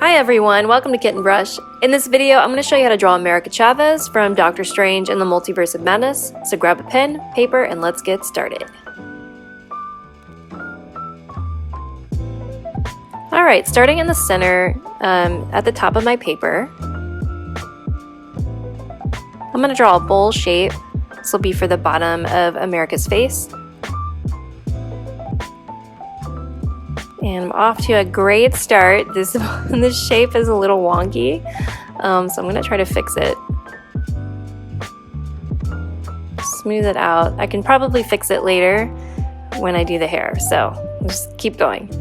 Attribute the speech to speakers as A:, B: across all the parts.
A: Hi everyone, welcome to Kit and Brush. In this video, I'm going to show you how to draw America Chavez from Doctor Strange and the Multiverse of Madness. So grab a pen, paper, and let's get started. Alright, starting in the center, at the top of my paper, I'm going to draw a bowl shape. This will be for the bottom of America's face. And I'm off to a great start. This shape is a little wonky, so I'm going to try to fix it. Smooth it out. I can probably fix it later when I do the hair, so just keep going.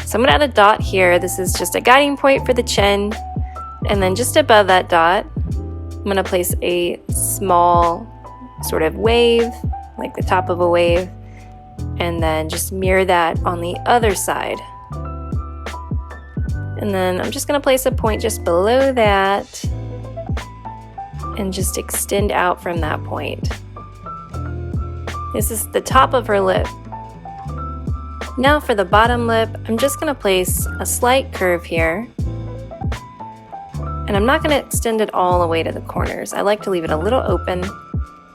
A: So I'm going to add a dot here. This is just a guiding point for the chin, and then just above that dot, I'm going to place a small sort of wave, like the top of a wave, and then just mirror that on the other side. And then I'm just going to place a point just below that and just extend out from that point. This is the top of her lip. Now for the bottom lip, I'm just going to place a slight curve here. And I'm not going to extend it all the way to the corners. I like to leave it a little open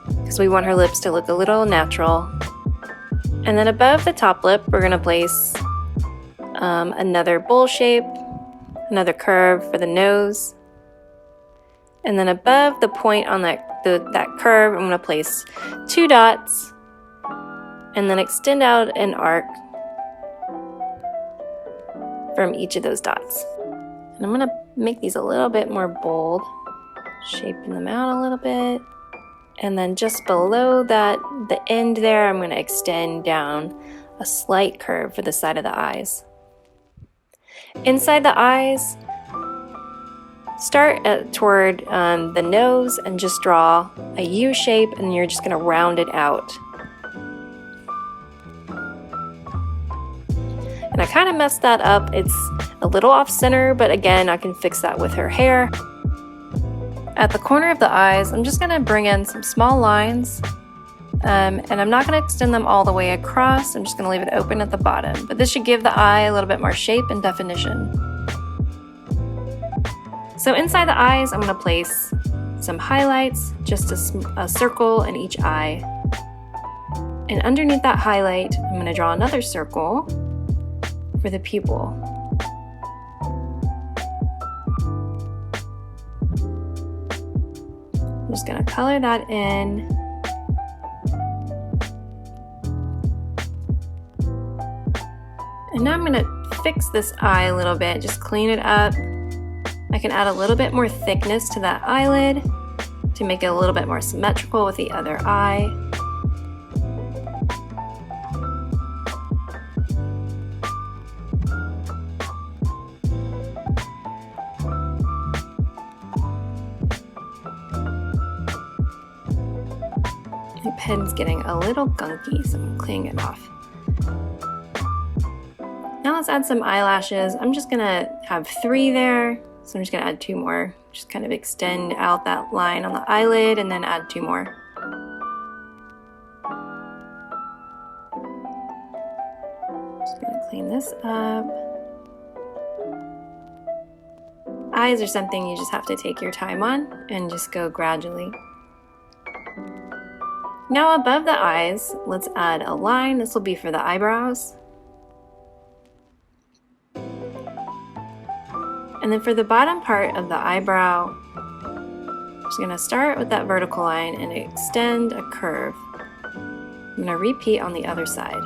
A: because we want her lips to look a little natural. And then above the top lip, we're going to place another bowl shape, another curve for the nose. And then above the point on that curve, I'm going to place 2 dots and then extend out an arc from each of those dots. And I'm going to make these a little bit more bold, shaping them out a little bit. And then just below that, the end there, I'm going to extend down a slight curve for the side of the eyes. Inside the eyes, start toward the nose and just draw a U shape, and you're just going to round it out. And I kind of messed that up. It's a little off center, but again, I can fix that with her hair. At the corner of the eyes, I'm just going to bring in some small lines, and I'm not going to extend them all the way across. I'm just going to leave it open at the bottom, but this should give the eye a little bit more shape and definition. So inside the eyes, I'm going to place some highlights, just a circle in each eye. And underneath that highlight, I'm going to draw another circle for the pupil. I'm just going to color that in. And now I'm going to fix this eye a little bit, just clean it up. I can add a little bit more thickness to that eyelid to make it a little bit more symmetrical with the other eye. My pen's getting a little gunky, so I'm cleaning it off. Now let's add some eyelashes. I'm just gonna have 3 there, so I'm just gonna add 2 more. Just kind of extend out that line on the eyelid and then add 2 more. Just gonna clean this up. Eyes are something you just have to take your time on and just go gradually. Now above the eyes, let's add a line. This will be for the eyebrows. And then for the bottom part of the eyebrow, I'm just going to start with that vertical line and extend a curve. I'm going to repeat on the other side.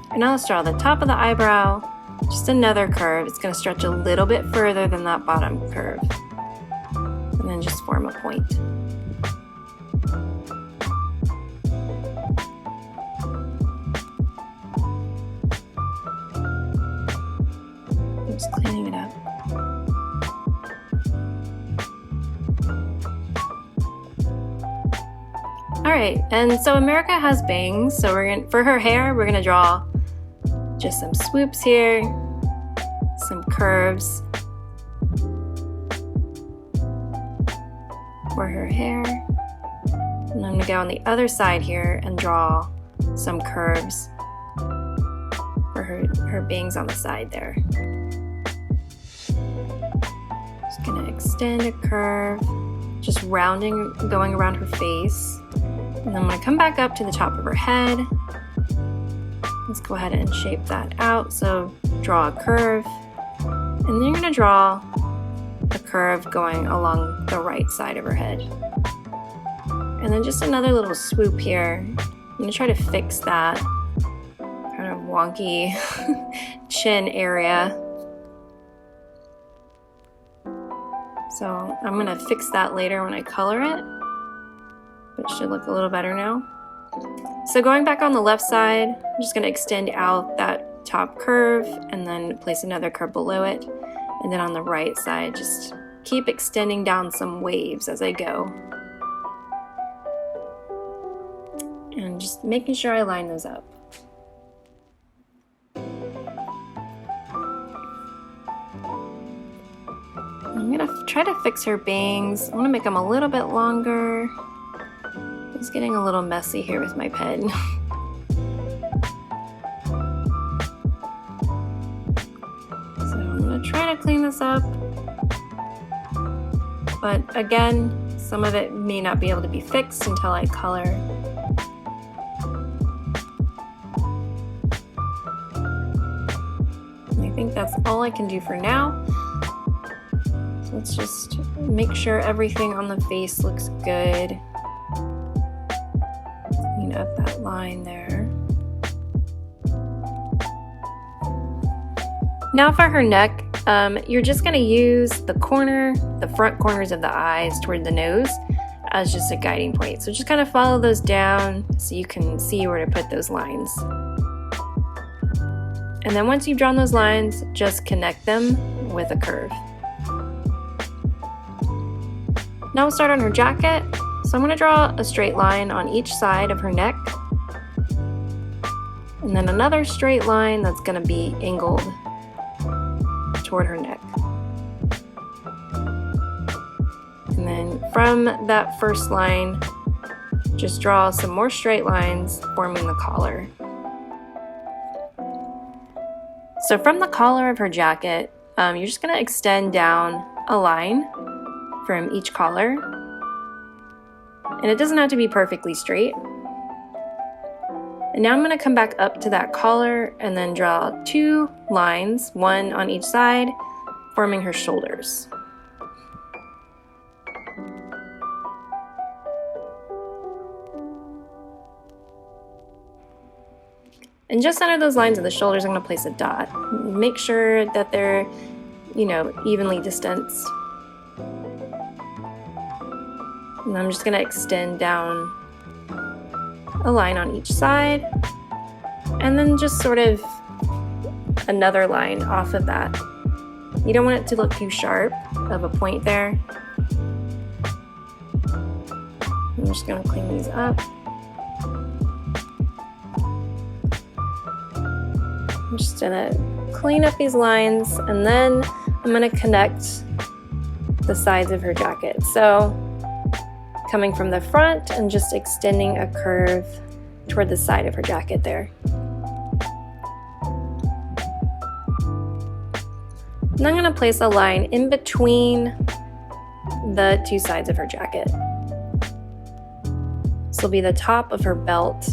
A: And now let's draw the top of the eyebrow, just another curve. It's going to stretch a little bit further than that bottom curve. And then just form a point. Just cleaning it up. Alright, and so America has bangs, so for her hair, we're gonna draw just some swoops here, some curves for her hair. And I'm gonna go on the other side here and draw some curves for her bangs on the side there. extend a curve, just rounding, going around her face. And then I'm gonna come back up to the top of her head. Let's go ahead and shape that out. So draw a curve, and then you're gonna draw a curve going along the right side of her head. And then just another little swoop here. I'm gonna try to fix that kind of wonky chin area. So I'm gonna fix that later when I color it. It should look a little better now. So going back on the left side, I'm just gonna extend out that top curve and then place another curve below it. And then on the right side, just keep extending down some waves as I go. And just making sure I line those up. I'm gonna try to fix her bangs. I wanna make them a little bit longer. It's getting a little messy here with my pen. So I'm gonna try to clean this up. But again, some of it may not be able to be fixed until I color. I think that's all I can do for now. So let's just make sure everything on the face looks good. Clean up that line there. Now for her neck, you're just gonna use the front corners of the eyes toward the nose as just a guiding point. So just kind of follow those down so you can see where to put those lines. And then once you've drawn those lines, just connect them with a curve. Now we'll start on her jacket. So I'm gonna draw a straight line on each side of her neck. And then another straight line that's gonna be angled toward her neck. And then from that first line, just draw some more straight lines forming the collar. So from the collar of her jacket, you're just gonna extend down a line from each collar. And it doesn't have to be perfectly straight. And now I'm gonna come back up to that collar and then draw 2 lines, one on each side, forming her shoulders. And just under those lines of the shoulders, I'm gonna place a dot. Make sure that they're, evenly distanced. And I'm just gonna extend down a line on each side, and then just sort of another line off of that. You don't want it to look too sharp of a point there. I'm just gonna clean these up. I'm just gonna clean up these lines, and then I'm gonna connect the sides of her jacket. So coming from the front and just extending a curve toward the side of her jacket there. And I'm gonna place a line in between the 2 sides of her jacket. This will be the top of her belt.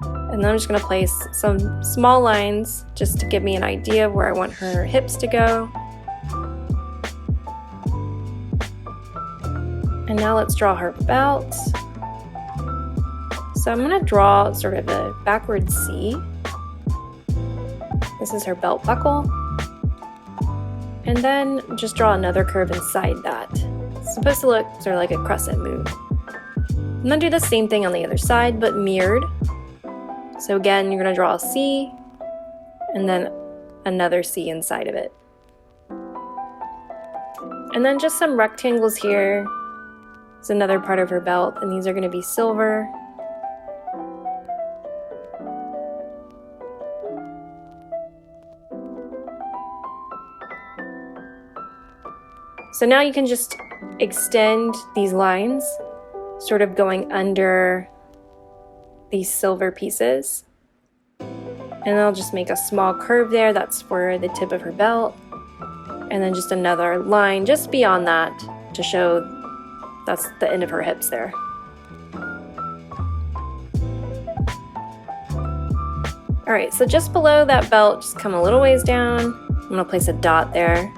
A: And then I'm just gonna place some small lines just to give me an idea of where I want her hips to go. And now let's draw her belt. So I'm gonna draw sort of a backward C. This is her belt buckle. And then just draw another curve inside that. It's supposed to look sort of like a crescent moon. And then do the same thing on the other side, but mirrored. So again, you're gonna draw a C, and then another C inside of it. And then just some rectangles here. It's another part of her belt, and these are gonna be silver. So now you can just extend these lines, sort of going under these silver pieces. And I'll just make a small curve there. That's for the tip of her belt. And then just another line just beyond that to show that's the end of her hips there. All right, so just below that belt, just come a little ways down. I'm gonna place a dot there.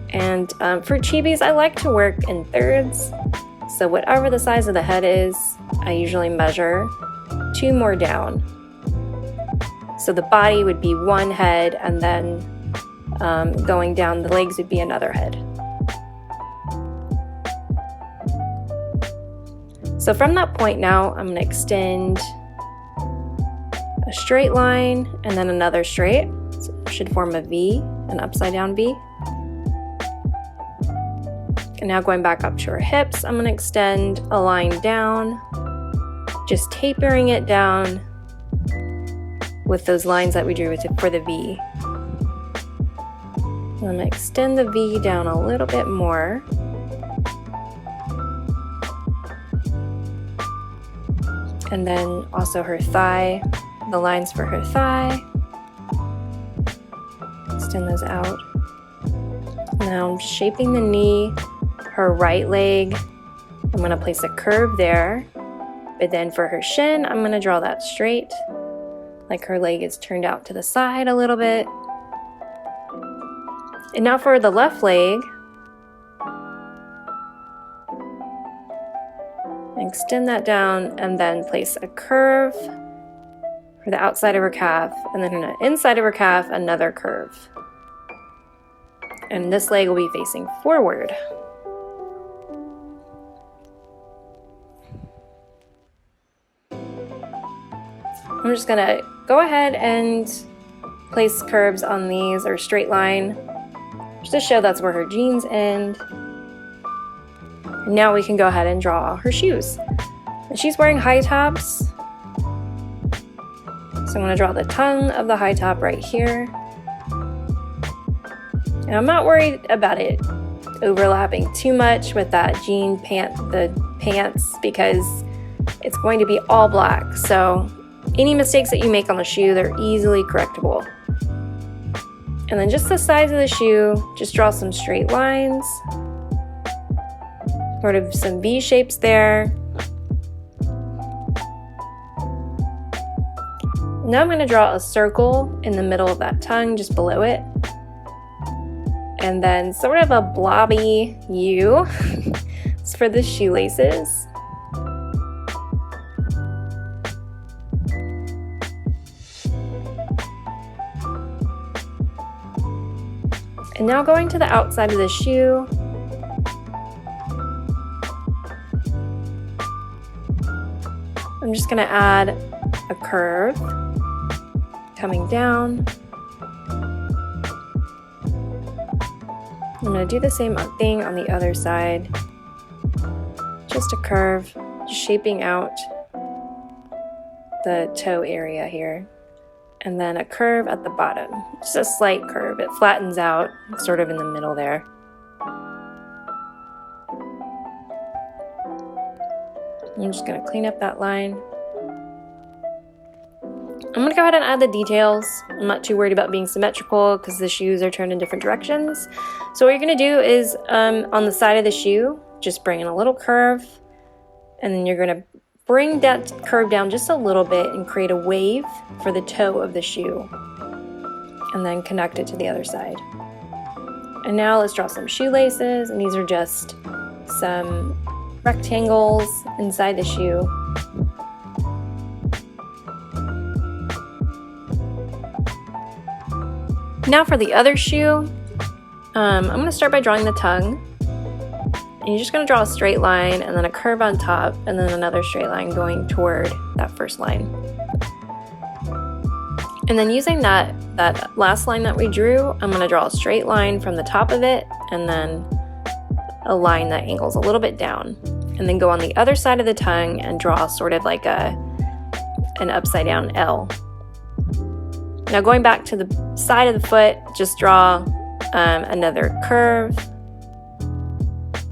A: And for chibis, I like to work in thirds. So whatever the size of the head is, I usually measure 2 more down. So the body would be one head, and then going down the legs would be another head. So from that point now, I'm gonna extend a straight line and then another straight. So it should form a V, an upside down V. And now going back up to her hips, I'm gonna extend a line down, just tapering it down with those lines that we drew for the V. I'm gonna extend the V down a little bit more. And then also her thigh, the lines for her thigh. Extend those out. Now I'm shaping the knee, her right leg. I'm gonna place a curve there, but then for her shin, I'm gonna draw that straight, like her leg is turned out to the side a little bit. And now for the left leg, extend that down and then place a curve for the outside of her calf, and then on the inside of her calf, another curve. And this leg will be facing forward. I'm just gonna go ahead and place curves on these, or straight line, just to show that's where her jeans end. And now we can go ahead and draw her shoes. And she's wearing high tops. So I'm gonna draw the tongue of the high top right here. And I'm not worried about it overlapping too much with that the pants, because it's going to be all black. So any mistakes that you make on the shoe, they're easily correctable. And then just the sides of the shoe, just draw some straight lines, sort of some V shapes there. Now I'm going to draw a circle in the middle of that tongue, just below it. And then sort of a blobby U. It's for the shoelaces. And now going to the outside of the shoe, I'm just going to add a curve coming down. I'm going to do the same thing on the other side. Just a curve, just shaping out the toe area here. And then a curve at the bottom, just a slight curve. It flattens out sort of in the middle there. I'm just gonna clean up that line. I'm gonna go ahead and add the details. I'm not too worried about being symmetrical because the shoes are turned in different directions. So what you're gonna do is on the side of the shoe, just bring in a little curve, and then you're gonna bring that curve down just a little bit and create a wave for the toe of the shoe, and then connect it to the other side. And now let's draw some shoelaces, and these are just some rectangles inside the shoe. Now for the other shoe, I'm going to start by drawing the tongue. And you're just going to draw a straight line and then a curve on top, and then another straight line going toward that first line. And then using that last line that we drew, I'm going to draw a straight line from the top of it, and then a line that angles a little bit down. And then go on the other side of the tongue and draw sort of like an upside down L. Now going back to the side of the foot, just draw another curve.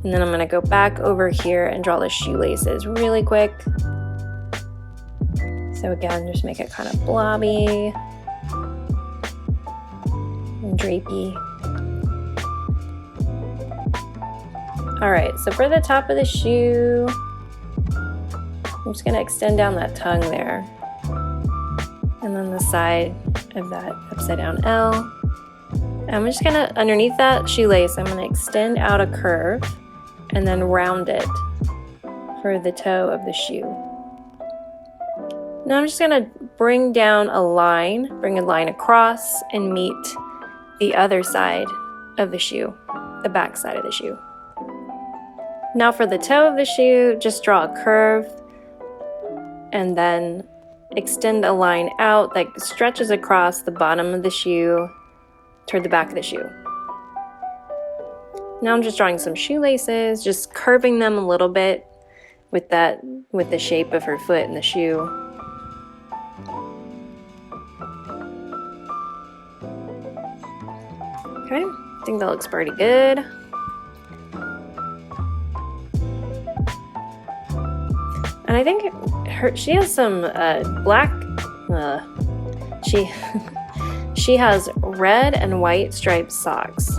A: And then I'm going to go back over here and draw the shoelaces really quick. So again, just make it kind of blobby. drapey. Alright, so for the top of the shoe, I'm just going to extend down that tongue there. And then the side of that upside down L. And I'm just going to, underneath that shoelace, I'm going to extend out a curve and then round it for the toe of the shoe. Now I'm just going to bring down a line, bring a line across and meet the other side of the shoe, the back side of the shoe. Now for the toe of the shoe, just draw a curve and then extend a line out that stretches across the bottom of the shoe toward the back of the shoe. Now I'm just drawing some shoelaces, just curving them a little bit with the shape of her foot in the shoe. Okay, I think that looks pretty good. And I think she has some black, she has red and white striped socks.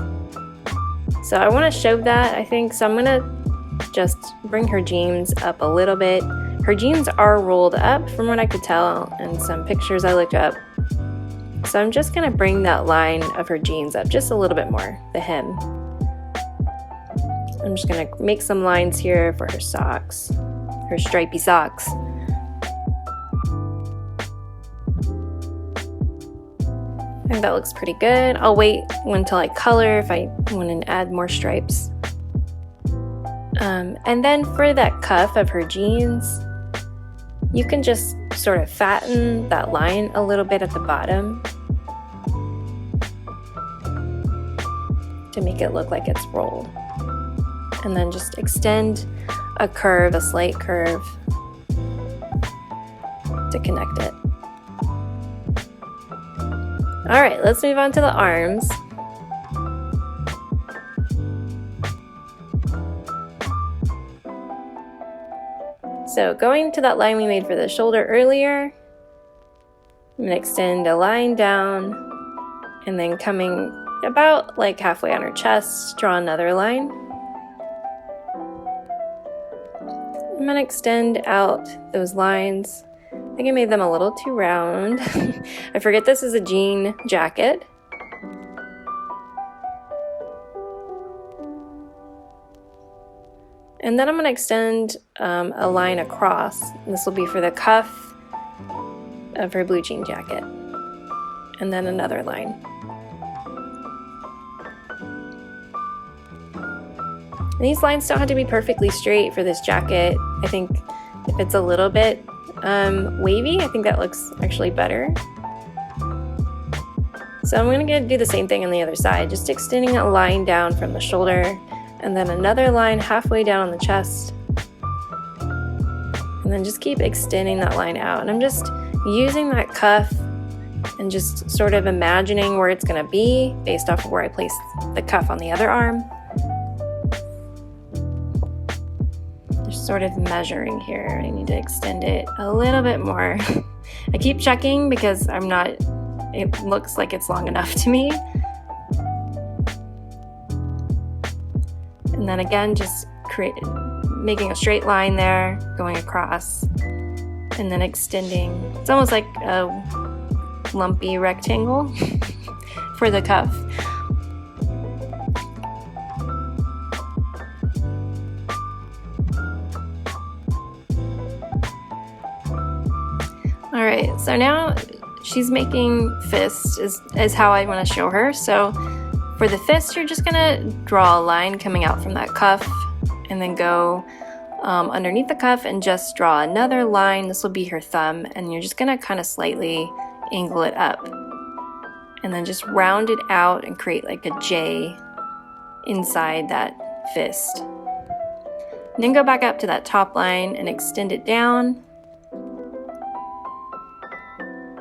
A: So I want to show that, I think, so I'm going to just bring her jeans up a little bit. Her jeans are rolled up from what I could tell in some pictures I looked up. So I'm just going to bring that line of her jeans up just a little bit more, the hem. I'm just going to make some lines here for her socks, her stripy socks. I think that looks pretty good. I'll wait until I color if I want to add more stripes. And then for that cuff of her jeans, you can just sort of fatten that line a little bit at the bottom to make it look like it's rolled. And then just extend a curve, a slight curve, to connect it. All right, let's move on to the arms. So going to that line we made for the shoulder earlier, I'm going to extend a line down and then coming about like halfway on her chest, draw another line. I'm going to extend out those lines. I think I made them a little too round. I forget this is a jean jacket. And then I'm going to extend a line across. This will be for the cuff of her blue jean jacket. And then another line. And these lines don't have to be perfectly straight for this jacket. I think if it's a little bit wavy, I think that looks actually better. So I'm going to do the same thing on the other side, just extending a line down from the shoulder and then another line halfway down on the chest. And then just keep extending that line out. And I'm just using that cuff and just sort of imagining where it's going to be based off of where I place the cuff on the other arm. Just sort of measuring here. I need to extend it a little bit more. I keep checking because it looks like it's long enough to me. And then again, just making a straight line there, going across, and then extending. It's almost like a lumpy rectangle for the cuff. All right, so now she's making fists is how I want to show her. So for the fist, you're just gonna draw a line coming out from that cuff and then go underneath the cuff and just draw another line. This will be her thumb, and you're just gonna kind of slightly angle it up and then just round it out and create like a J inside that fist. And then go back up to that top line and extend it down.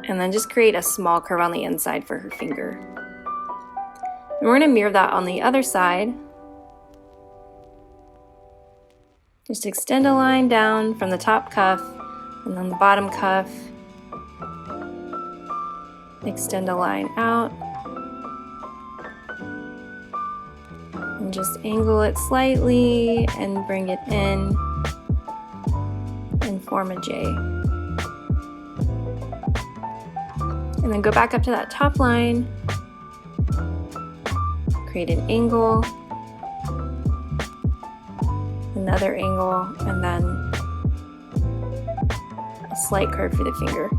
A: And then just create a small curve on the inside for her finger. And we're going to mirror that on the other side. Just extend a line down from the top cuff and then the bottom cuff. Extend a line out. And just angle it slightly and bring it in and form a J. And then go back up to that top line, create an angle, another angle, and then a slight curve for the finger.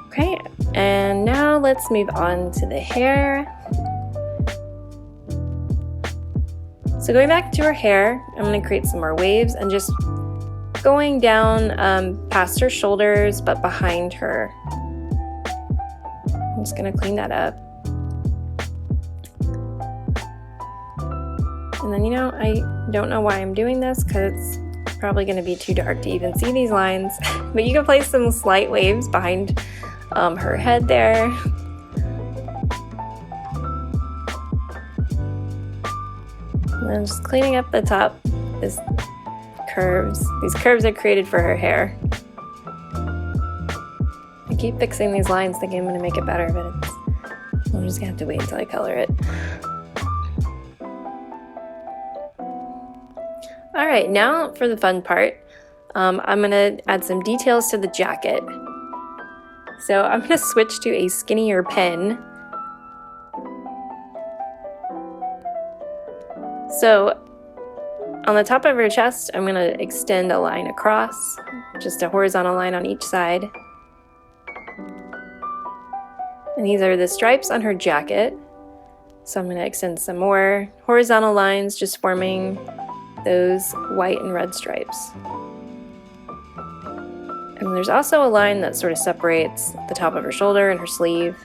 A: Okay, and now let's move on to the hair. So going back to her hair, I'm going to create some more waves and just going down past her shoulders but behind her. I'm just going to clean that up. And then, you know, I don't know why I'm doing this because it's probably going to be too dark to even see these lines. But you can place some slight waves behind her head there. And then just cleaning up the top, these curves are created for her hair. I keep fixing these lines thinking I'm going to make it better, but I'm just going to have to wait until I color it. Alright, now for the fun part. I'm going to add some details to the jacket. So I'm going to switch to a skinnier pen. So on the top of her chest, I'm going to extend a line across, just a horizontal line on each side. And these are the stripes on her jacket. So I'm going to extend some more horizontal lines, just forming those white and red stripes. And there's also a line that sort of separates the top of her shoulder and her sleeve.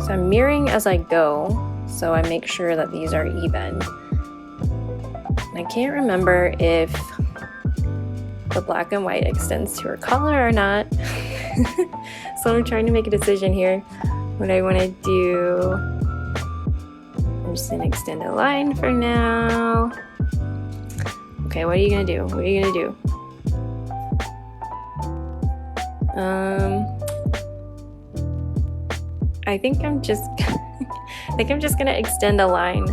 A: So I'm mirroring as I go, so I make sure that these are even. And I can't remember if the black and white extends to her collar or not. So I'm trying to make a decision here. What I want to do, I'm just going to extend a line for now. Okay, what are you going to do? What are you going to do? I think I'm just gonna extend a line,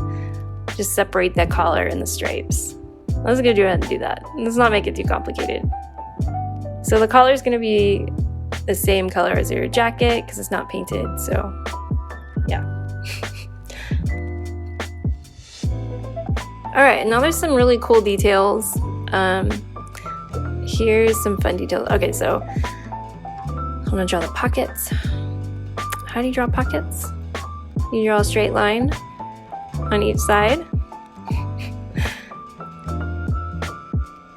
A: just separate the collar and the stripes. I was gonna go ahead and do that. Let's not make it too complicated. So the collar is gonna be the same color as your jacket because it's not painted. So yeah. All right, now there's some really cool details. Here's some fun details. Okay, so I'm gonna draw the pockets. How do you draw pockets? You draw a straight line on each side.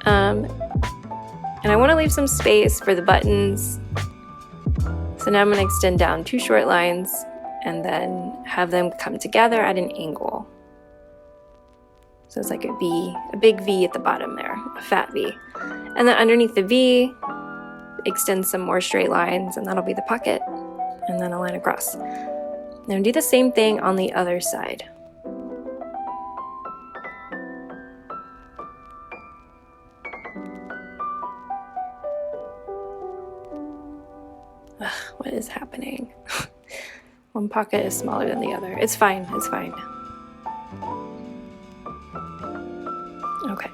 A: And I want to leave some space for the buttons. So now I'm going to extend down 2 short lines and then have them come together at an angle. So it's like a V, a big V at the bottom there, a fat V. And then underneath the V, extend some more straight lines, and that'll be the pocket. And then a line across. Now do the same thing on the other side. Ugh, what is happening? One pocket is smaller than the other. It's fine, it's fine. Okay.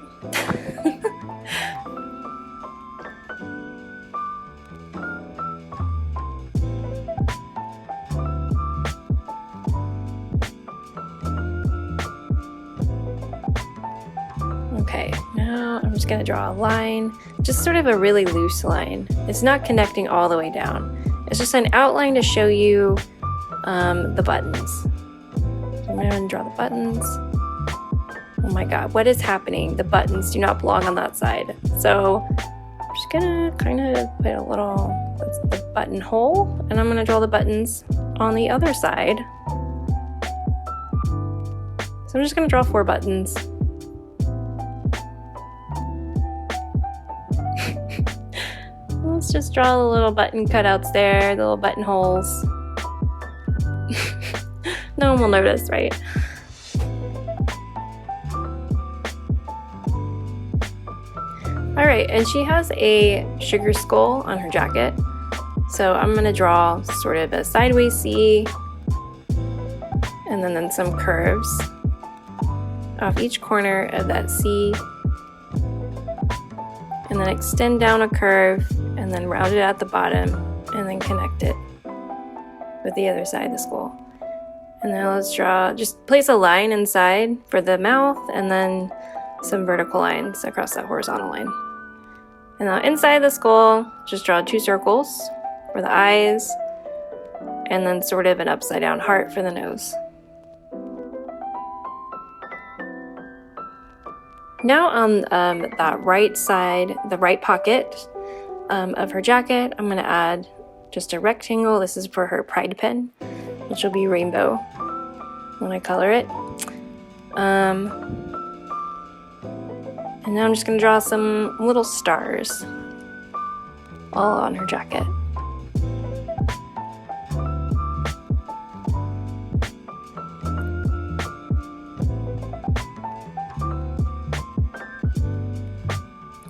A: Okay, now I'm just going to draw a line, just sort of a really loose line. It's not connecting all the way down. It's just an outline to show you the buttons. So I'm going to draw the buttons. Oh my god, what is happening? The buttons do not belong on that side. So I'm just going to kind of put a little, that's the button hole, and I'm going to draw the buttons on the other side. So I'm just going to draw 4 buttons. Let's just draw the little button cutouts there, the little button holes. No one will notice, right? Alright, and she has a sugar skull on her jacket. So I'm going to draw sort of a sideways C, and then some curves off each corner of that C, and then extend down a curve, and then round it at the bottom, and then connect it with the other side of the skull. And then let's draw, just place a line inside for the mouth, and then some vertical lines across that horizontal line. And now inside the skull, just draw 2 circles for the eyes, and then sort of an upside down heart for the nose. Now on that right side, the right pocket of her jacket, I'm going to add just a rectangle. This is for her pride pen, which will be rainbow when I color it. And now I'm just going to draw some little stars all on her jacket.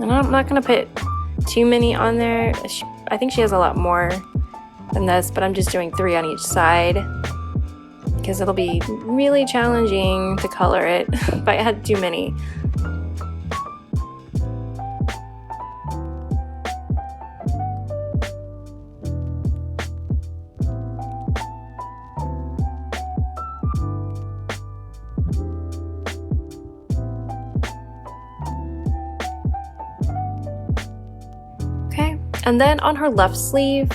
A: And I'm not going to put too many on there. I think she has a lot more than this, but I'm just doing 3 on each side because it'll be really challenging to color it if I had too many. And then on her left sleeve,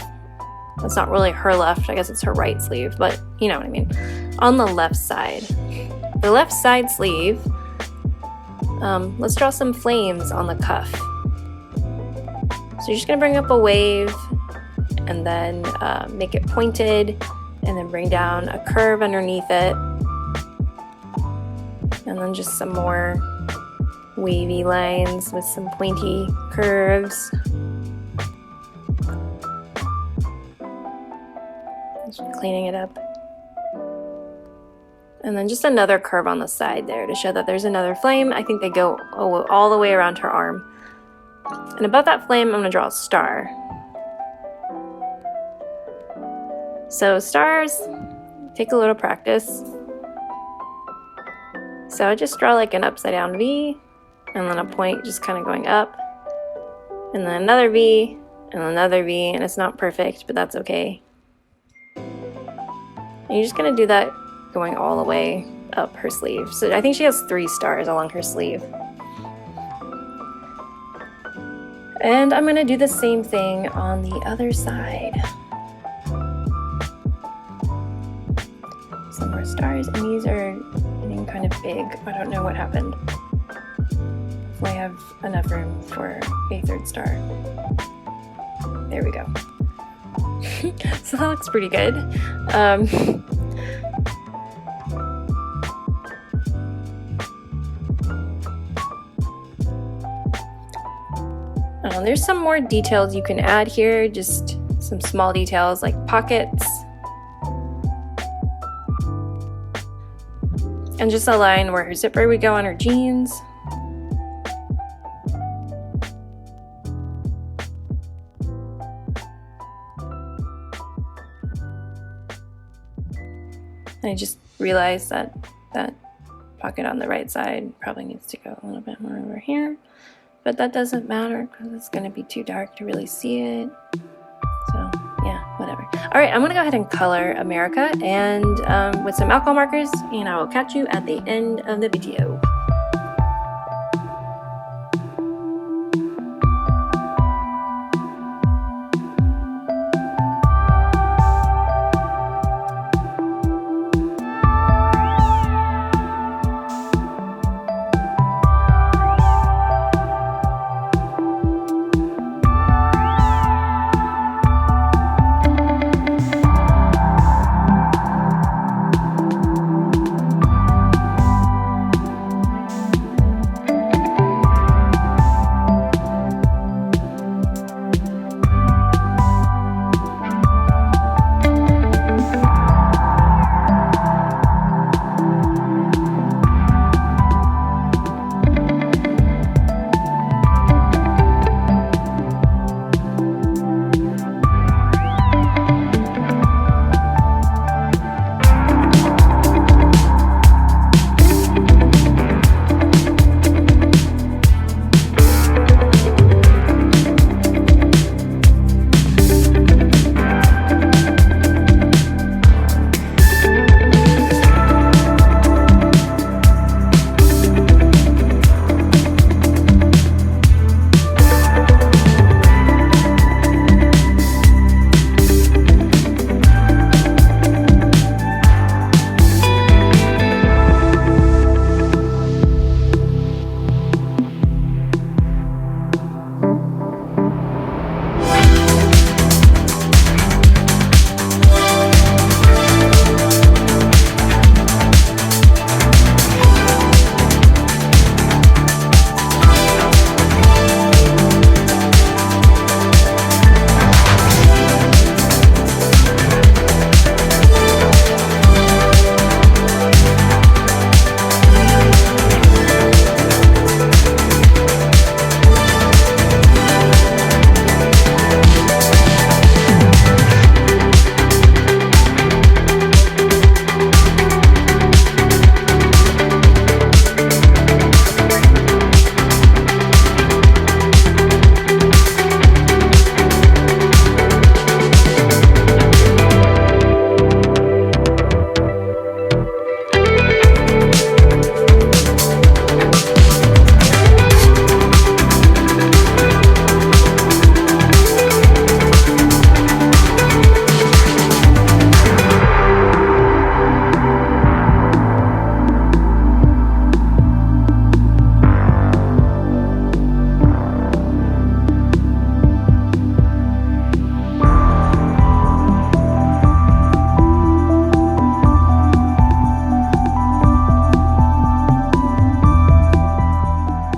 A: that's not really her left, I guess it's her right sleeve, but you know what I mean. On the left side, the left side sleeve, let's draw some flames on the cuff. So you're just gonna bring up a wave and then make it pointed and then bring down a curve underneath it. And then just some more wavy lines with some pointy curves. Cleaning it up. And then just another curve on the side there to show that there's another flame. I think they go all the way around her arm. And above that flame, I'm going to draw a star. So stars take a little practice. So I just draw like an upside down V, and then a point just kind of going up, and then another V, and another V, and it's not perfect, but that's okay. And you're just going to do that going all the way up her sleeve. So I think she has 3 stars along her sleeve. And I'm going to do the same thing on the other side. Some more stars, and these are getting kind of big. I don't know what happened. Hopefully I have enough room for a 3rd star. There we go. So that looks pretty good. There's some more details you can add here, just some small details like pockets. And just a line where her zipper would go on her jeans. I just realized that that pocket on the right side probably needs to go a little bit more over here, but that doesn't matter because it's going to be too dark to really see it. So yeah, whatever. All right, I'm going to go ahead and color America and with some alcohol markers, and I will catch you at the end of the video.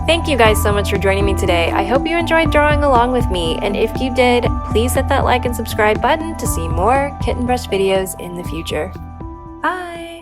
A: Thank you guys so much for joining me today. I hope you enjoyed drawing along with me, and if you did, please hit that like and subscribe button to see more kitten brush videos in the future. Bye!